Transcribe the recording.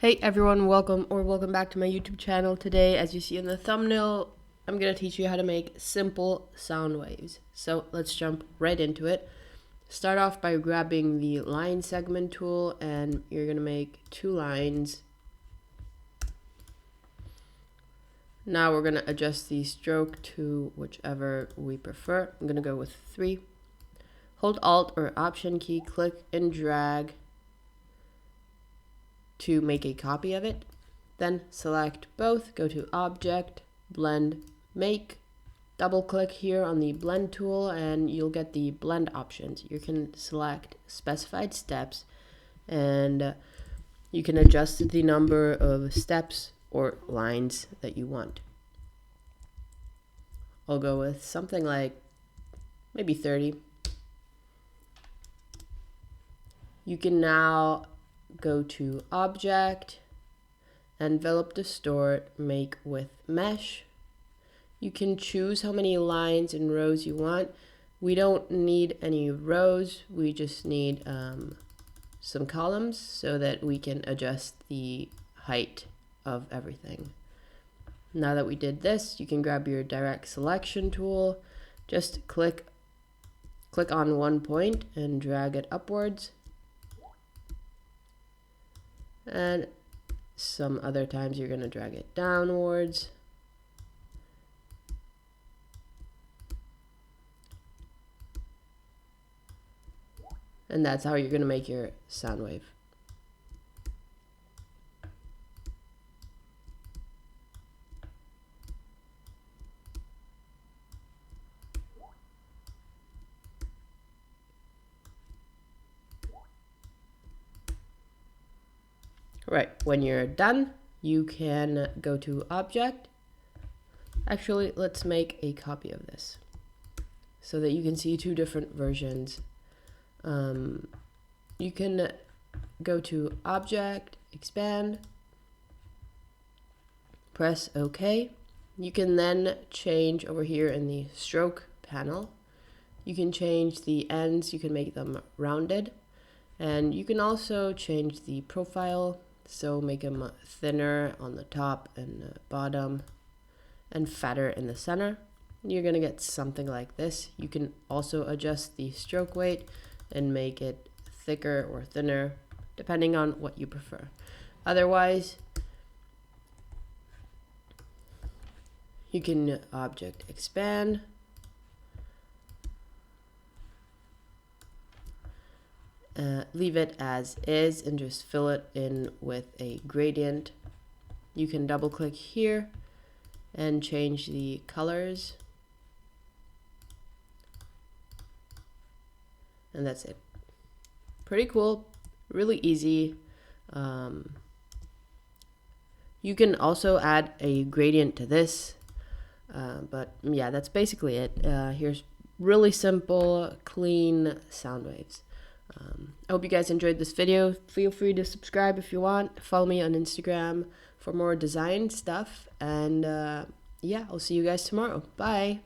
Hey everyone, welcome back to my YouTube channel. Today, as you see in the thumbnail, I'm going to teach you how to make simple sound waves. So let's jump right into it. Start off by grabbing the line segment tool, and you're going to make 2 lines. Now we're going to adjust the stroke to whichever we prefer. I'm going to go with 3. Hold Alt or Option key, click and drag to make a copy of it. Then select both, go to Object, Blend, Make, double click here on the Blend tool and you'll get the blend options. You can select specified steps and you can adjust the number of steps or lines that you want. I'll go with something like maybe 30. You can now go to Object, Envelope Distort, Make with Mesh. You can choose how many lines and rows you want. We don't need any rows, we just need some columns so that we can adjust the height of everything. Now that we did this, you can grab your direct selection tool, just click on one point and drag it upwards. And some other times you're going to drag it downwards. And that's how you're going to make your sound wave. Right, when you're done, you can go to Object. Actually, let's make a copy of this so that you can see 2 different versions. You can go to Object, Expand, press OK. You can then change over here in the stroke panel. You can change the ends, you can make them rounded, and you can also change the profile. So make them thinner on the top and bottom and fatter in the center. You're going to get something like this. You can also adjust the stroke weight and make it thicker or thinner depending on what you prefer. Otherwise, you can Object Expand, leave it as is and just fill it in with a gradient. You can double click here and change the colors, and that's it. Pretty cool, really easy. You can also add a gradient to this, but yeah, that's basically it. Here's really simple, clean sound waves. I hope you guys enjoyed this video. Feel free to subscribe if you want. Follow me on Instagram for more design stuff. And yeah, I'll see you guys tomorrow. Bye.